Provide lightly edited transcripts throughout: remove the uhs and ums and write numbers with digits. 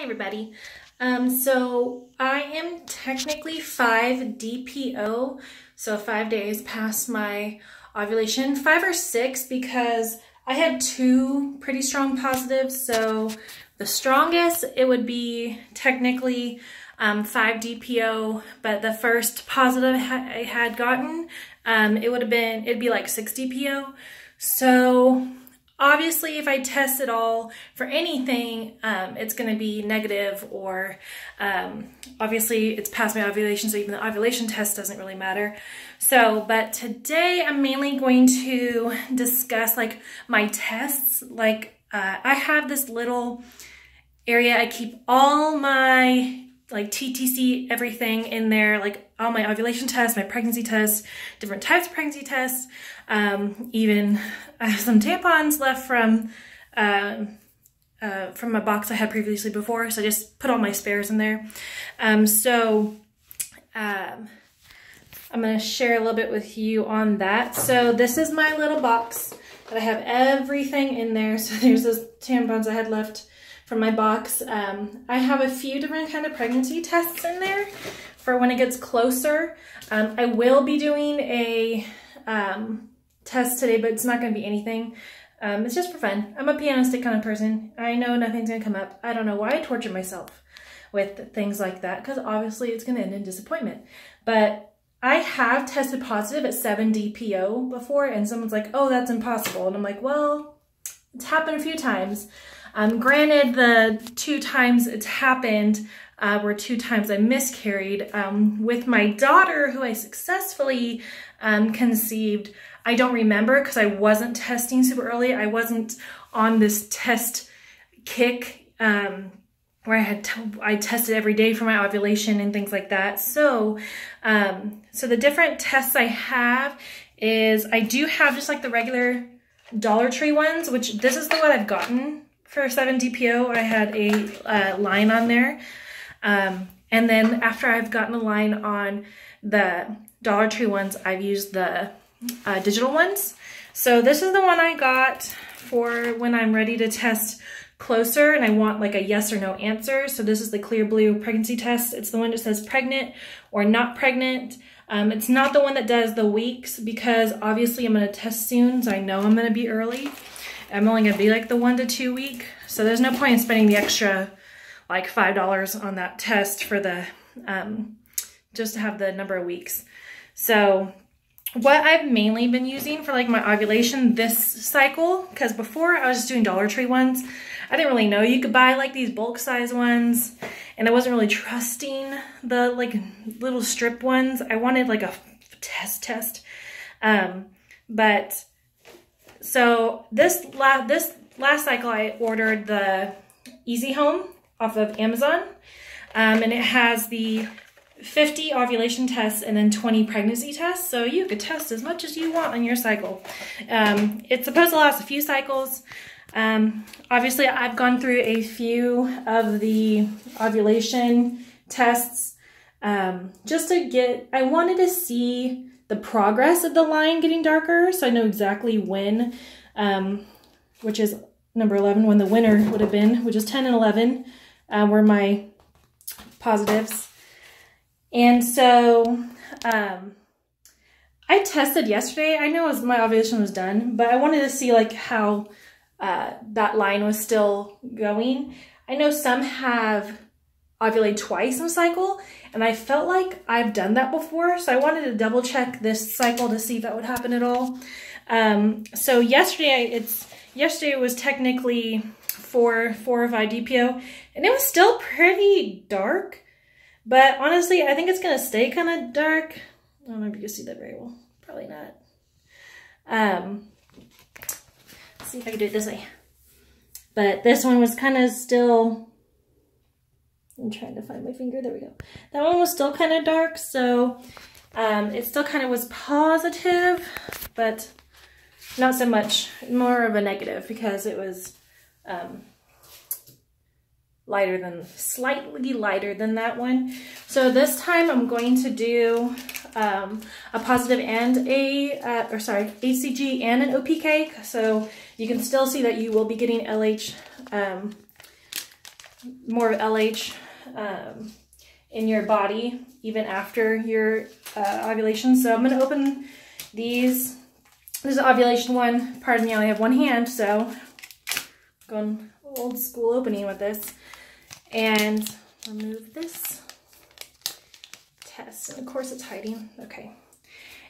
everybody. So I am technically 5 DPO, so 5 days past my ovulation, 5 or 6 because I had 2 pretty strong positives. So the strongest, it would be technically 5 DPO, but the first positive I had gotten, it'd be like 6 DPO. So obviously, if I test it all for anything, it's going to be negative, or obviously it's past my ovulation, so even the ovulation test doesn't really matter. So, but today I'm mainly going to discuss like my tests. Like I have this little area I keep all my like TTC, everything in there, like all my ovulation tests, my pregnancy tests, different types of pregnancy tests. Even I have some tampons left from a box I had previously before, so I just put all my spares in there. I'm going to share a little bit with you on that. So this is my little box that I have everything in there. So there's those tampons I had left from my box. I have a few different kind of pregnancy tests in there for when it gets closer. I will be doing a test today, but it's not going to be anything. It's just for fun. I'm a pianistic kind of person. I know nothing's going to come up. I don't know why I torture myself with things like that, because obviously it's going to end in disappointment. But I have tested positive at 7 DPO before, and someone's like, oh, that's impossible. And I'm like, well, it's happened a few times. Granted, the 2 times it's happened were 2 times I miscarried. With my daughter, who I successfully conceived, I don't remember because I wasn't testing super early. I wasn't on this test kick where I tested every day for my ovulation and things like that. So, so the different tests I have is I do have just like the regular Dollar Tree ones, which this is the one I've gotten for 7 DPO. I had a line on there. And then after I've gotten a line on the Dollar Tree ones, I've used the digital ones. So this is the one I got for when I'm ready to test closer and I want like a yes or no answer. So this is the clear blue pregnancy test. It's the one that says pregnant or not pregnant. It's not the one that does the weeks, because obviously I'm going to test soon, so I know I'm going to be early. I'm only going to be like the 1 to 2 week. So there's no point in spending the extra like $5 on that test for the, just to have the number of weeks. So what I've mainly been using for like my ovulation this cycle, because before I was just doing Dollar Tree ones, I didn't really know you could buy like these bulk size ones, and I wasn't really trusting the like little strip ones. I wanted like a test. But so this last cycle I ordered the Easy Home off of Amazon, and it has the 50 ovulation tests and then 20 pregnancy tests, so you could test as much as you want on your cycle. It's supposed to last a few cycles. Obviously I've gone through a few of the ovulation tests just to get, I wanted to see the progress of the line getting darker, so I know exactly when, which is number 11, when the winner would have been, which is 10 and 11 were my positives. And so I tested yesterday. I know my ovulation was done, but I wanted to see like how that line was still going. I know some have ovulated twice in a cycle, and I felt like I've done that before, so I wanted to double check this cycle to see if that would happen at all. So yesterday was technically 4 or 5 DPO, and it was still pretty dark. But honestly, I think it's going to stay kind of dark. I don't know if you can see that very well. Probably not. Let's see if I can do it this way. But this one was kind of still... I'm trying to find my finger. There we go. That one was still kind of dark, so it still kind of was positive, but not so much. More of a negative, because it was... slightly lighter than that one. So this time I'm going to do a positive and HCG and an OPK. So you can still see that you will be getting LH more LH in your body even after your ovulation. So I'm going to open these. This is the ovulation one. Pardon me, I only have one hand, so I'm going old school opening with this. And remove this test. And of course it's hiding. Okay.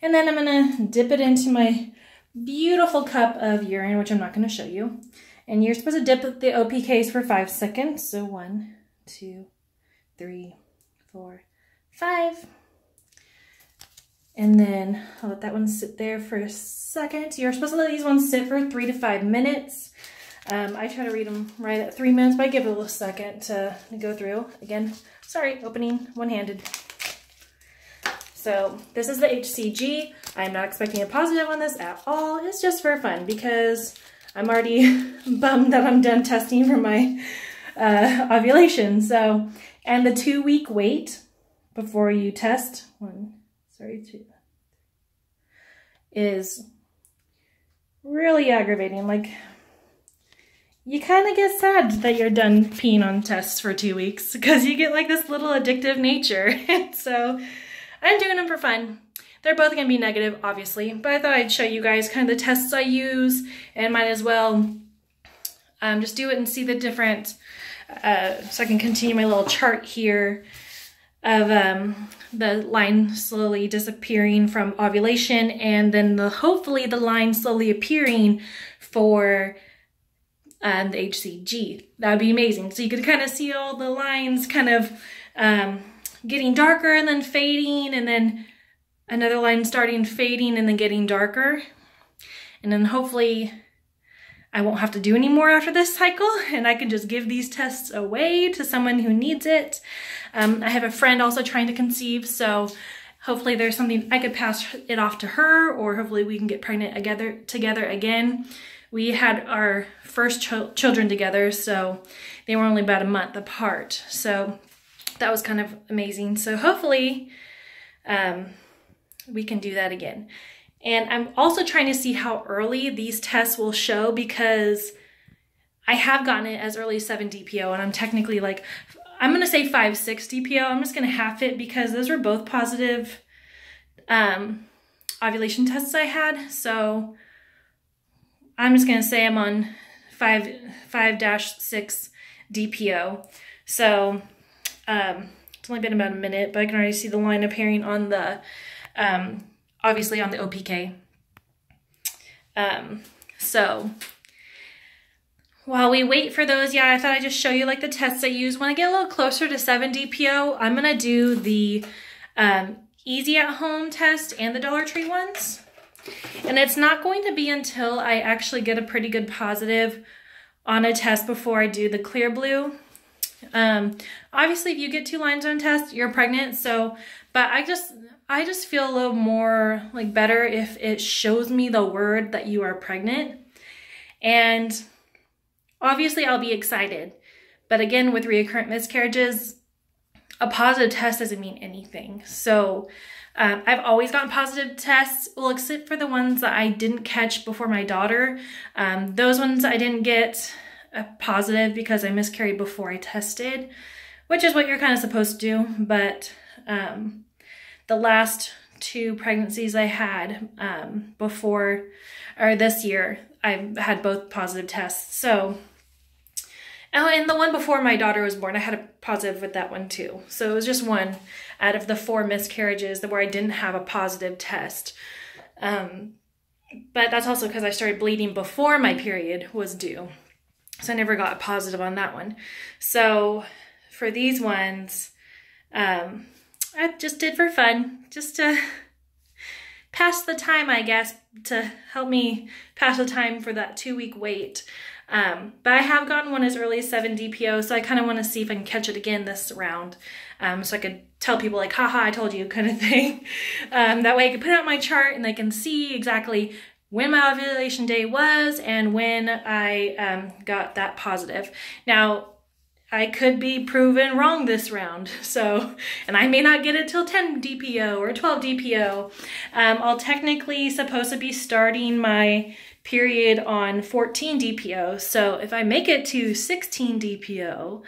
And then I'm going to dip it into my beautiful cup of urine, which I'm not going to show you. And you're supposed to dip the OPKs for 5 seconds. So 1, 2, 3, 4, 5. And then I'll let that one sit there for a second. You're supposed to let these ones sit for 3 to 5 minutes. I try to read them right at 3 minutes, but I give it a little second to go through. Again, sorry, opening one-handed. So this is the HCG. I'm not expecting a positive on this at all. It's just for fun because I'm already bummed that I'm done testing for my ovulation. So, and the 2-week wait before you test, 2, is really aggravating. Like, you kind of get sad that you're done peeing on tests for 2 weeks because you get like this little addictive nature. So I'm doing them for fun. They're both going to be negative, obviously, but I thought I'd show you guys kind of the tests I use, and might as well just do it and see the different, so I can continue my little chart here of the line slowly disappearing from ovulation, and then hopefully the line slowly appearing for the HCG. That would be amazing. So you could kind of see all the lines kind of getting darker and then fading, and then another line starting fading and then getting darker. And then hopefully I won't have to do any more after this cycle, and I can just give these tests away to someone who needs it. I have a friend also trying to conceive, so hopefully there's something I could pass it off to her, or hopefully we can get pregnant together again. We had our first children together, so they were only about a month apart. So that was kind of amazing. So hopefully we can do that again. And I'm also trying to see how early these tests will show, because I have gotten it as early as 7 DPO, and I'm technically like, I'm going to say 5, 6 DPO. I'm just going to half it because those were both positive ovulation tests I had. So I'm just going to say I'm on 5-6 DPO. So it's only been about a minute, but I can already see the line appearing on the obviously on the OPK. So while we wait for those, yeah, I thought I'd just show you like the tests I use. When I get a little closer to 7 DPO, I'm gonna do the Easy at Home test and the Dollar Tree ones. And it's not going to be until I actually get a pretty good positive on a test before I do the Clear Blue. Obviously if you get 2 lines on a test, you're pregnant. So, but I just feel a little more like better if it shows me the word that you are pregnant. And obviously I'll be excited. But again, with recurrent miscarriages, a positive test doesn't mean anything. So I've always gotten positive tests, well, except for the ones that I didn't catch before my daughter. Those ones I didn't get a positive because I miscarried before I tested, which is what you're kind of supposed to do. But the last 2 pregnancies I had before, or this year, I had both positive tests. So, oh, and the one before my daughter was born, I had a positive with that one too. So it was just 1 out of the 4 miscarriages where I didn't have a positive test. But that's also because I started bleeding before my period was due. So I never got a positive on that one. So for these ones, I just did for fun, just to pass the time, I guess, to help me pass the time for that 2-week wait. But I have gotten one as early as 7 DPO, so I kind of want to see if I can catch it again this round. So I could tell people like, haha, I told you, kind of thing. That way I could put out my chart and they can see exactly when my ovulation day was and when I got that positive. Now, I could be proven wrong this round, so, and I may not get it till 10 DPO or 12 DPO. I'll technically supposed to be starting my period on 14 DPO, so if I make it to 16 DPO,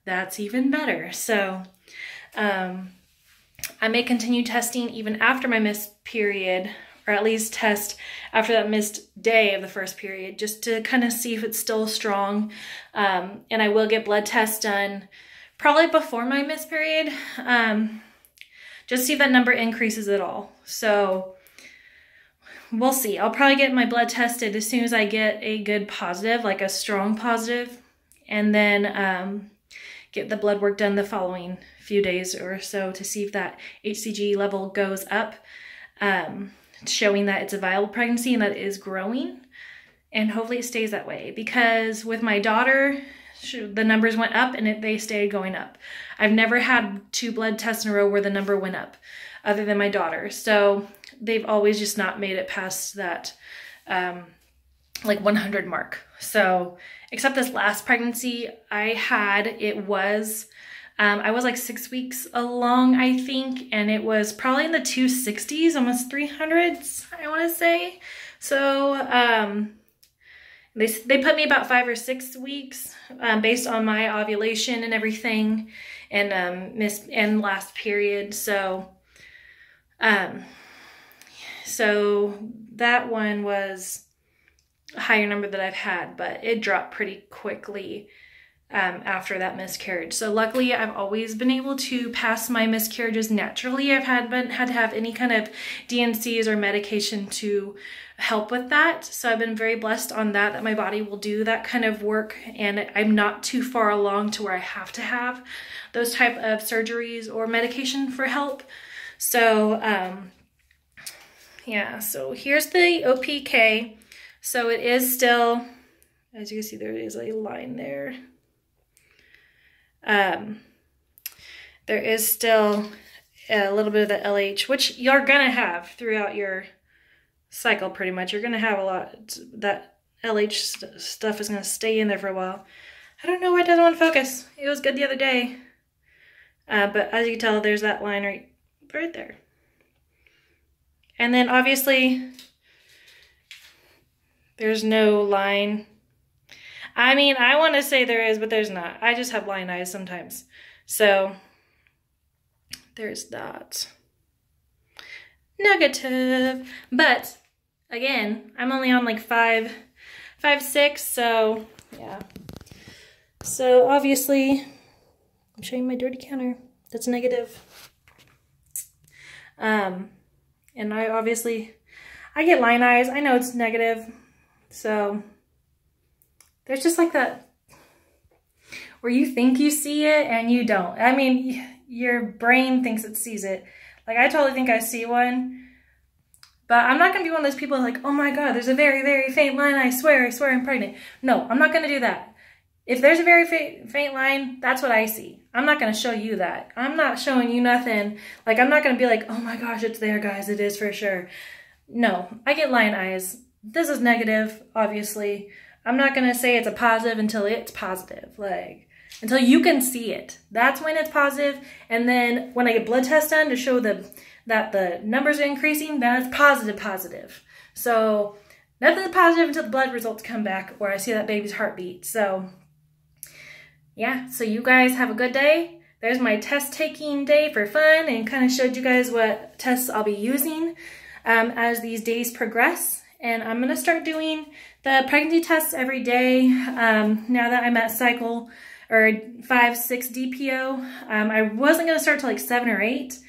that's even better. So I may continue testing even after my missed period, or at least test after that missed day of the first period, just to kind of see if it's still strong. And I will get blood tests done probably before my missed period, just to see if that number increases at all. So we'll see. I'll probably get my blood tested as soon as I get a good positive, like a strong positive, and then get the blood work done the following few days or so to see if that HCG level goes up, showing that it's a viable pregnancy and that it is growing, and hopefully it stays that way. Because with my daughter, the numbers went up and they stayed going up. I've never had 2 blood tests in a row where the number went up, other than my daughter. So they've always just not made it past that like 100 mark. So except this last pregnancy I had, it was I was like 6 weeks along, I think, and it was probably in the 260s, almost 300s, I want to say. So they put me about 5 or 6 weeks based on my ovulation and everything, and last period. So so that one was a higher number that I've had, but it dropped pretty quickly after that miscarriage. So luckily I've always been able to pass my miscarriages naturally. I've hadn't had to have any kind of DNCs or medication to help with that. So I've been very blessed on that, that my body will do that kind of work, and I'm not too far along to where I have to have those type of surgeries or medication for help. So yeah, so here's the OPK. So it is still, as you can see, there is a line there. There is still a little bit of the LH, which you're gonna have throughout your cycle pretty much. You're gonna have a lot. That LH stuff is gonna stay in there for a while. I don't know why it doesn't want to focus. It was good the other day. But as you can tell, there's that line right there. And then obviously, there's no line. I mean, I want to say there is, but there's not. I just have blind eyes sometimes. So there's that. Negative. But again, I'm only on like 5, 6. So yeah. So obviously, I'm showing my dirty counter. That's negative. And I get line eyes. I know it's negative. So there's just like that where you think you see it and you don't. I mean, your brain thinks it sees it. Like, I totally think I see one, but I'm not going to be one of those people like, oh my God, there's a very, very faint line. I swear I'm pregnant. No, I'm not going to do that. If there's a very faint line, that's what I see. I'm not going to show you that. I'm not showing you nothing. Like, I'm not going to be like, oh my gosh, it's there, guys. It is for sure. No, I get line eyes. This is negative, obviously. I'm not going to say it's a positive until it's positive. Like, until you can see it. That's when it's positive. And then when I get blood tests done to show that the numbers are increasing, then it's positive. So nothing's positive until the blood results come back or I see that baby's heartbeat. So yeah, so you guys have a good day. There's my test taking day for fun, and kind of showed you guys what tests I'll be using as these days progress. And I'm going to start doing the pregnancy tests every day now that I'm at cycle or 5, 6 DPO. I wasn't going to start till like 7 or 8.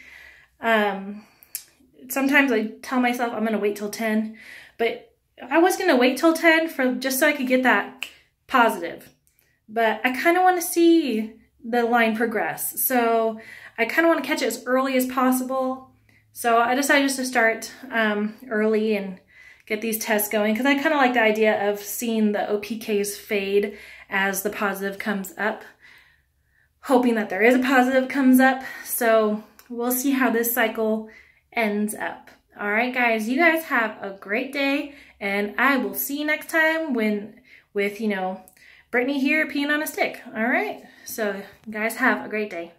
Sometimes I tell myself I'm going to wait till 10, but I was going to wait till 10 just so I could get that positive. But I kind of want to see the line progress. So I kind of want to catch it as early as possible. So I decided just to start early and get these tests going, because I kind of like the idea of seeing the OPKs fade as the positive comes up, hoping that there is a positive comes up. So we'll see how this cycle ends up. All right, guys, you guys have a great day, and I will see you next time with, you know, Brittany here peeing on a stick. All right, so guys have a great day.